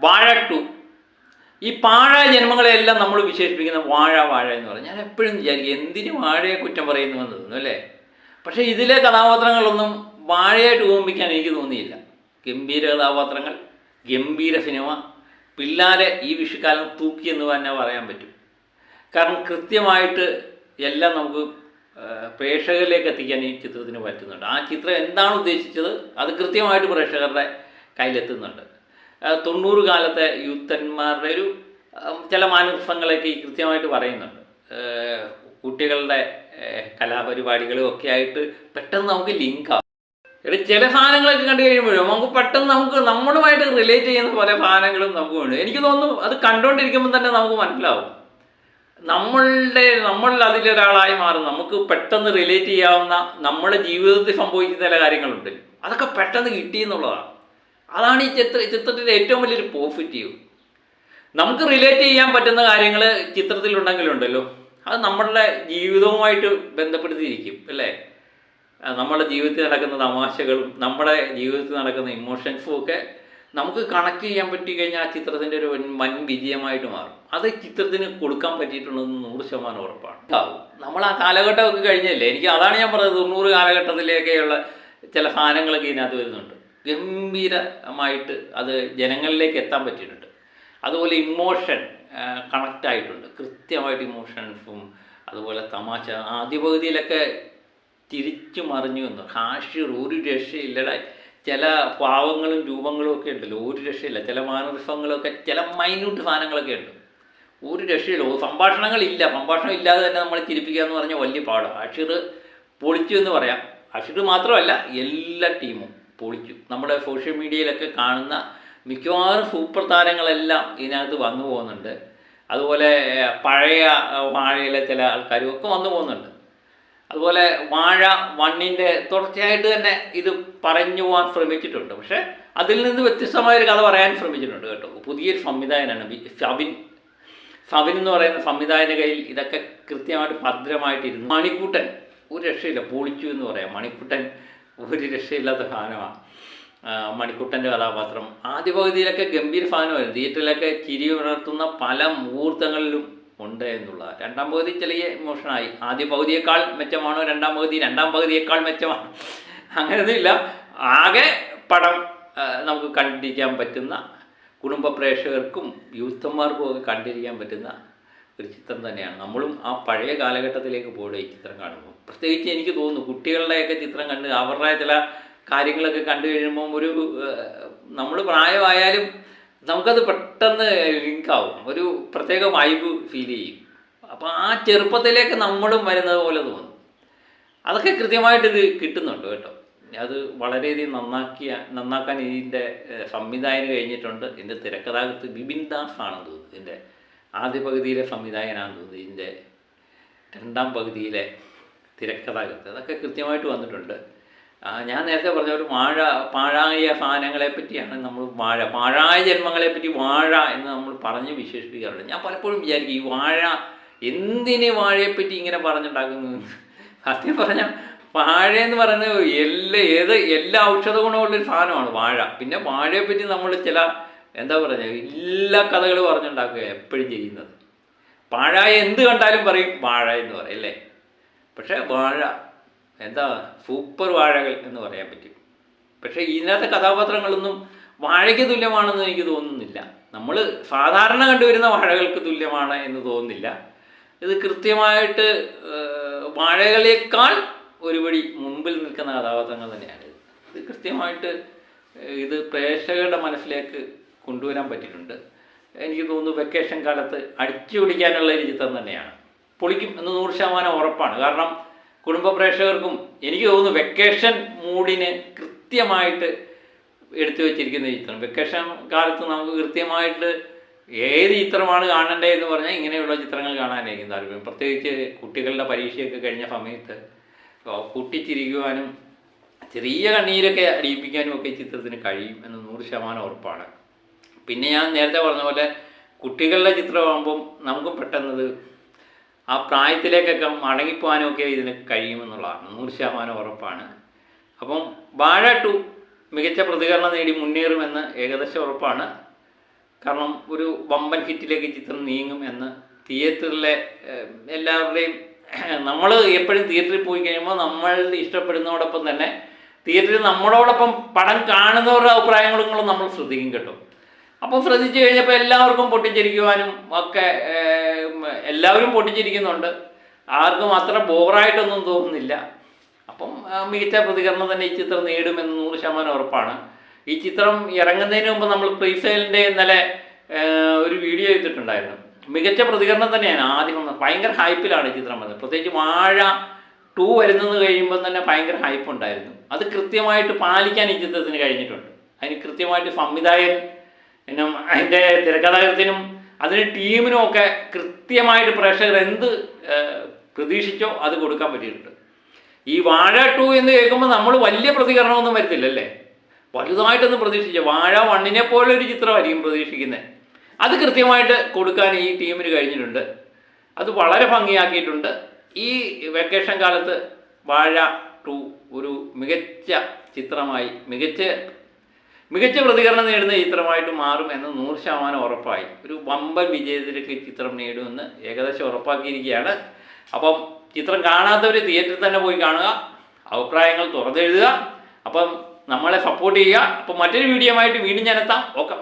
വാഴ ടു. ഈ പാഴായ ജന്മങ്ങളെല്ലാം നമ്മൾ വിശേഷിപ്പിക്കുന്ന വാഴ എന്ന് പറയും. ഞാൻ എപ്പോഴും വിചാരിക്കും എന്തിന് വാഴയെ കുറ്റം പറയുന്നുവെന്ന് തോന്നുന്നു അല്ലേ. പക്ഷേ ഇതിലെ കഥാപാത്രങ്ങളൊന്നും വാഴയായിട്ട് ഓർമ്മിക്കാൻ എനിക്ക് തോന്നിയില്ല. ഗംഭീര കഥാപാത്രങ്ങൾ, ഗംഭീര സിനിമ, പിള്ളാരെ ഈ വിഷുക്കാലം തൂക്കി എന്ന് തന്നെ പറയാൻ പറ്റും. കാരണം കൃത്യമായിട്ട് എല്ലാം നമുക്ക് പ്രേക്ഷകരിലേക്ക് എത്തിക്കാൻ ഈ ചിത്രത്തിന് പറ്റുന്നുണ്ട്. ആ ചിത്രം എന്താണ് ഉദ്ദേശിച്ചത് അത് കൃത്യമായിട്ട് പ്രേക്ഷകരുടെ കയ്യിലെത്തുന്നുണ്ട്. 90 കാലത്തെ യൂത്തന്മാരുടെ ഒരു ചില മാനസങ്ങളൊക്കെ ഈ കൃത്യമായിട്ട് പറയുന്നുണ്ട്. കുട്ടികളുടെ കലാപരിപാടികളും ഒക്കെ ആയിട്ട് പെട്ടെന്ന് നമുക്ക് ലിങ്കാവും. ചില സാധനങ്ങളൊക്കെ കണ്ടു കഴിയുമ്പോഴും നമുക്ക് പെട്ടെന്ന് നമ്മളുമായിട്ട് റിലേറ്റ് ചെയ്യുന്ന പല സാധനങ്ങളും നമുക്ക് വേണം. എനിക്ക് തോന്നുന്നു അത് കണ്ടുകൊണ്ടിരിക്കുമ്പോൾ തന്നെ നമുക്ക് മനസ്സിലാവും നമ്മൾ അതിലൊരാളായി മാറും. നമുക്ക് പെട്ടെന്ന് റിലേറ്റ് ചെയ്യാവുന്ന നമ്മുടെ ജീവിതത്തിൽ സംഭവിക്കുന്ന ചില കാര്യങ്ങളുണ്ട്, അതൊക്കെ പെട്ടെന്ന് കിട്ടി എന്നുള്ളതാണ്. അതാണ് ഈ ചിത്രത്തിൻ്റെ ഏറ്റവും വലിയൊരു പോസിറ്റീവ്. നമുക്ക് റിലേറ്റ് ചെയ്യാൻ പറ്റുന്ന കാര്യങ്ങൾ ചിത്രത്തിലുണ്ടെങ്കിലുണ്ടല്ലോ, അത് നമ്മളുടെ ജീവിതവുമായിട്ട് ബന്ധപ്പെടുത്തിയിരിക്കും അല്ലേ. നമ്മുടെ ജീവിതത്തിൽ നടക്കുന്ന തമാശകളും നമ്മുടെ ജീവിതത്തിൽ നടക്കുന്ന ഇമോഷൻസും ഒക്കെ നമുക്ക് കണക്ട് ചെയ്യാൻ പറ്റി കഴിഞ്ഞാൽ ആ ചിത്രത്തിൻ്റെ ഒരു വൻ വിജയമായിട്ട് മാറും. അത് ചിത്രത്തിന് കൊടുക്കാൻ പറ്റിയിട്ടുണ്ടെന്ന് 100% ഉറപ്പാണ്. നമ്മൾ ആ കാലഘട്ടമൊക്കെ കഴിഞ്ഞല്ലേ. അതാണ് ഞാൻ പറഞ്ഞത്, 90 കാലഘട്ടത്തിലേക്കുള്ള ചില സാധനങ്ങളൊക്കെ ഇതിനകത്ത് വരുന്നുണ്ട്. ഗംഭീരമായിട്ട് അത് ജനങ്ങളിലേക്ക് എത്താൻ പറ്റിയിട്ടുണ്ട്. അതുപോലെ ഇമോഷൻ കണക്റ്റായിട്ടുണ്ട്, കൃത്യമായിട്ട് ഇമോഷൻസും അതുപോലെ തമാശ. ആദ്യ പകുതിയിലൊക്കെ തിരിച്ചു മറിഞ്ഞു വന്നു. ഹാഷ്യർ ഒരു രക്ഷയില്ലട. ചില ഭാവങ്ങളും രൂപങ്ങളും ഒക്കെ ഉണ്ടല്ലോ, ഒരു രക്ഷയില്ല. ചില മാനറിഫങ്ങളൊക്കെ, ചില മൈന്യൂട്ട് സാധനങ്ങളൊക്കെ ഉണ്ട്, ഒരു രക്ഷയില്ല. സംഭാഷണങ്ങളില്ല. സംഭാഷണം ഇല്ലാതെ തന്നെ നമ്മൾ ചിരിപ്പിക്കുക എന്ന് പറഞ്ഞാൽ വലിയ പാടാണ്. ഹാഷ്യർ പൊളിച്ചു എന്ന് പറയാം. ഹാഷ്യർ മാത്രമല്ല, എല്ലാ ടീമും പൊളിച്ചു. നമ്മുടെ സോഷ്യൽ മീഡിയയിലൊക്കെ കാണുന്ന മിക്കവാറും സൂപ്പർ താരങ്ങളെല്ലാം ഇതിനകത്ത് വന്നു പോകുന്നുണ്ട്. അതുപോലെ പഴയ വാഴയിലെ ചില ആൾക്കാരും ഒക്കെ വന്നു പോകുന്നുണ്ട്. അതുപോലെ വാഴ 1ൻ്റെ തുടർച്ചയായിട്ട് തന്നെ ഇത് പറഞ്ഞു പോകാൻ ശ്രമിച്ചിട്ടുണ്ട്. പക്ഷേ അതിൽ നിന്ന് വ്യത്യസ്തമായൊരു കഥ പറയാൻ ശ്രമിച്ചിട്ടുണ്ട് കേട്ടോ. പുതിയൊരു സംവിധായകനാണ് സവിൻ എന്ന് പറയുന്ന സംവിധായകൻ്റെ കയ്യിൽ ഇതൊക്കെ കൃത്യമായിട്ട് ഭദ്രമായിട്ടിരുന്നു. മണിക്കുട്ടൻ ഒരു രക്ഷയില്ല, പൊളിച്ചു എന്ന് പറയാം. മണിക്കുട്ടൻ ഒരു രക്ഷയില്ലാത്ത സാധനമാണ്. മണിക്കുട്ടൻ്റെ കഥാപാത്രം ആദ്യ പകുതിയിലൊക്കെ ഗംഭീര സാധനമായിരുന്നു. തിയേറ്ററിലൊക്കെ ചിരി ഉണർത്തുന്ന പല മുഹൂർത്തങ്ങളിലും ഉണ്ട് എന്നുള്ളത്. രണ്ടാം പകുതി ചെറിയ ഇമോഷനായി. ആദ്യ പകുതിയേക്കാൾ മെച്ചമാണോ രണ്ടാം പകുതിയേക്കാൾ മെച്ചമാണ്, അങ്ങനെയൊന്നുമില്ല. ആകെ പടം നമുക്ക് കണ്ടിരിക്കാൻ പറ്റുന്ന, കുടുംബ പ്രേക്ഷകർക്കും യൂത്തന്മാർക്കും ഒക്കെ കണ്ടിരിക്കാൻ പറ്റുന്ന ഒരു ചിത്രം തന്നെയാണ്. നമ്മളും ആ പഴയ കാലഘട്ടത്തിലേക്ക് പോകണം ഈ ചിത്രം കാണുമ്പോൾ. പ്രത്യേകിച്ച് എനിക്ക് തോന്നുന്നു കുട്ടികളുടെയൊക്കെ ചിത്രം കണ്ട് അവരുടെ ചില കാര്യങ്ങളൊക്കെ കണ്ടു കഴിയുമ്പം നമ്മൾ പ്രായമായാലും നമുക്കത് പെട്ടെന്ന് ലിങ്കാവും, ഒരു പ്രത്യേക വൈബ് ഫീൽ ചെയ്യും. അപ്പോൾ ആ ചെറുപ്പത്തിലേക്ക് നമ്മളും വരുന്നത് പോലെ തോന്നും. അതൊക്കെ കൃത്യമായിട്ട് ഇത് കിട്ടുന്നുണ്ട് കേട്ടോ. അത് വളരെയധികം നന്നാക്കാൻ ഇതിൻ്റെ സംവിധായകന് കഴിഞ്ഞിട്ടുണ്ട്. ഇതിൻ്റെ തിരക്കഥാകൃത്ത് ബിപിൻ ദാസ് ആണെന്ന് തോന്നുന്നു. ഇതിൻ്റെ ആദ്യ പകുതിയിലെ സംവിധായകനാണെന്ന് തോന്നുന്നു. ഇതിൻ്റെ രണ്ടാം പകുതിയിലെ തിരക്കഥാകൃത്ത്. അതൊക്കെ കൃത്യമായിട്ട് വന്നിട്ടുണ്ട്. ഞാൻ നേരത്തെ പറഞ്ഞ ഒരു പാഴായ സാധനങ്ങളെ പറ്റിയാണ് നമ്മൾ പാഴായ ജന്മങ്ങളെപ്പറ്റി വാഴ എന്ന് നമ്മൾ പറഞ്ഞ് വിശേഷിപ്പിക്കാറുണ്ട്. ഞാൻ പലപ്പോഴും വിചാരിക്കും ഈ വാഴ എന്തിന് വാഴയെപ്പറ്റി ഇങ്ങനെ പറഞ്ഞുണ്ടാക്കുന്നു. സത്യം പറഞ്ഞാൽ വാഴയെന്ന് പറയുന്നത് എല്ലാ ഔഷധ ഗുണമുള്ളൊരു സാധനമാണ് വാഴ. പിന്നെ വാഴയെപ്പറ്റി നമ്മൾ ചില എല്ലാ കഥകൾ പറഞ്ഞുണ്ടാക്കുക എപ്പോഴും ചെയ്യുന്നത്. പാഴായ എന്ത് കണ്ടാലും പറയും വാഴ എന്ന് പറയും അല്ലേ. പക്ഷേ വാഴ സൂപ്പർ വാഴകൾ എന്ന് പറയാൻ പറ്റും. പക്ഷേ ഇതിനകത്തെ കഥാപാത്രങ്ങളൊന്നും വാഴയ്ക്ക് തുല്യമാണെന്ന് എനിക്ക് തോന്നുന്നില്ല. നമ്മൾ സാധാരണ കണ്ടുവരുന്ന വാഴകൾക്ക് തുല്യമാണ് എന്ന് തോന്നുന്നില്ല. ഇത് കൃത്യമായിട്ട് വാഴകളേക്കാൾ ഒരുപടി മുമ്പിൽ നിൽക്കുന്ന കഥാപാത്രങ്ങൾ തന്നെയാണ്. ഇത് കൃത്യമായിട്ട് ഇത് പ്രേക്ഷകരുടെ മനസ്സിലേക്ക് കൊണ്ടുവരാൻ പറ്റിയിട്ടുണ്ട്. എനിക്ക് തോന്നുന്നു വെക്കേഷൻ കാലത്ത് അടിച്ചു പിടിക്കാനുള്ള ഒരു ചിത്രം തന്നെയാണ്. പൊളിക്കും എന്ന് 100% ഉറപ്പാണ്. കാരണം കുടുംബ പ്രേക്ഷകർക്കും എനിക്ക് തോന്നുന്നു വെക്കേഷൻ മൂഡിന് കൃത്യമായിട്ട് എടുത്തു വച്ചിരിക്കുന്ന ചിത്രം. വെക്കേഷൻ കാലത്ത് നമുക്ക് കൃത്യമായിട്ട് ഏത് ചിത്രമാണ് കാണേണ്ടത് എന്ന് പറഞ്ഞാൽ ഇങ്ങനെയുള്ള ചിത്രങ്ങൾ കാണാനായിരിക്കും താല്പര്യം. പ്രത്യേകിച്ച് കുട്ടികളുടെ പരീക്ഷയൊക്കെ കഴിഞ്ഞ സമയത്ത് പൊട്ടിച്ചിരിക്കുവാനും ചെറിയ കണ്ണീരൊക്കെ അടിയിപ്പിക്കാനും ഒക്കെ ഈ ചിത്രത്തിന് കഴിയും എന്ന് 100% ഉറപ്പാണ്. പിന്നെ ഞാൻ നേരത്തെ പറഞ്ഞ പോലെ കുട്ടികളുടെ ചിത്രമാകുമ്പം നമുക്കും പെട്ടെന്നത് ആ പ്രായത്തിലേക്കൊക്കെ മടങ്ങിപ്പോകാനും ഒക്കെ ഇതിന് കഴിയുമെന്നുള്ളതാണ് 100% ഉറപ്പാണ്. അപ്പം വാഴ 2 മികച്ച പ്രതികരണം നേടി മുന്നേറുമെന്ന് ഏകദേശം ഉറപ്പാണ്. കാരണം ഒരു വമ്പൻ ഹിറ്റിലേക്ക് ചിത്രം നീങ്ങും എന്ന് തിയേറ്ററിലെ എല്ലാവരുടെയും നമ്മൾ എപ്പോഴും തിയേറ്ററിൽ പോയി കഴിയുമ്പോൾ നമ്മൾ ഇഷ്ടപ്പെടുന്നതോടൊപ്പം തന്നെ തിയേറ്ററിൽ നമ്മളോടൊപ്പം പടം കാണുന്നവരുടെ അഭിപ്രായങ്ങളും നമ്മൾ ശ്രദ്ധിക്കും കേട്ടോ. അപ്പോൾ ശ്രദ്ധിച്ചു കഴിഞ്ഞപ്പോൾ എല്ലാവർക്കും പൊട്ടിച്ചിരിക്കുവാനും ഒക്കെ എല്ലാവരും പൊട്ടിച്ചിരിക്കുന്നുണ്ട്, ആർക്കും അത്ര ബോറായിട്ടൊന്നും തോന്നുന്നില്ല. അപ്പം മികച്ച പ്രതികരണം തന്നെ ഈ ചിത്രം നേടുമെന്ന് 100% ഉറപ്പാണ്. ഈ ചിത്രം ഇറങ്ങുന്നതിന് മുമ്പ് നമ്മൾ പ്രീസെയിലിൻ്റെ ഇന്നലെ ഒരു വീഡിയോ ചെയ്തിട്ടുണ്ടായിരുന്നു. മികച്ച പ്രതികരണം തന്നെയാണ്. ആദ്യം ഭയങ്കര ഹൈപ്പിലാണ് ഈ ചിത്രം വന്നത്. പ്രത്യേകിച്ച് വാഴ 2 വരുന്നത് കഴിയുമ്പോൾ തന്നെ ഭയങ്കര ഹൈപ്പ് ഉണ്ടായിരുന്നു. അത് കൃത്യമായിട്ട് പാലിക്കാൻ ഈ ചിത്രത്തിന് കഴിഞ്ഞിട്ടുണ്ട്. അതിന് കൃത്യമായിട്ട് സംവിധായകനും അതിൻ്റെ തിരക്കഥാകൃത്തിനും അതിന് ടീമിനും ഒക്കെ കൃത്യമായിട്ട് പ്രേക്ഷകർ എന്ത് പ്രതീക്ഷിച്ചോ അത് കൊടുക്കാൻ പറ്റിയിട്ടുണ്ട്. ഈ വാഴ 2 എന്ന് കേൾക്കുമ്പോൾ നമ്മൾ വലിയ പ്രതികരണമൊന്നും വരത്തില്ലല്ലേ, വലുതായിട്ടൊന്നും പ്രതീക്ഷിച്ച വാഴ 1നെ പോലെ ഒരു ചിത്രമായിരിക്കും പ്രതീക്ഷിക്കുന്നത്. അത് കൃത്യമായിട്ട് കൊടുക്കാൻ ഈ ടീമിന് കഴിഞ്ഞിട്ടുണ്ട്. അത് വളരെ ഭംഗിയാക്കിയിട്ടുണ്ട്. ഈ വെക്കേഷൻ കാലത്ത് വാഴ 2 ഒരു മികച്ച ചിത്രമായി മികച്ച പ്രതികരണം നേടുന്ന ചിത്രമായിട്ട് മാറും എന്ന് 100% ഉറപ്പായി. ഒരു വമ്പൻ വിജയത്തിലേക്ക് ചിത്രം നേടുമെന്ന് ഏകദേശം ഉറപ്പാക്കിയിരിക്കുകയാണ്. അപ്പം ചിത്രം കാണാത്തവർ തിയേറ്ററിൽ തന്നെ പോയി കാണുക, അഭിപ്രായങ്ങൾ തുറന്നെഴുതുക. അപ്പം നമ്മളെ സപ്പോർട്ട് ചെയ്യുക. അപ്പം മറ്റൊരു വീഡിയോ ആയിട്ട് വീണ്ടും ഞാൻ എത്താം. ഓക്കെ.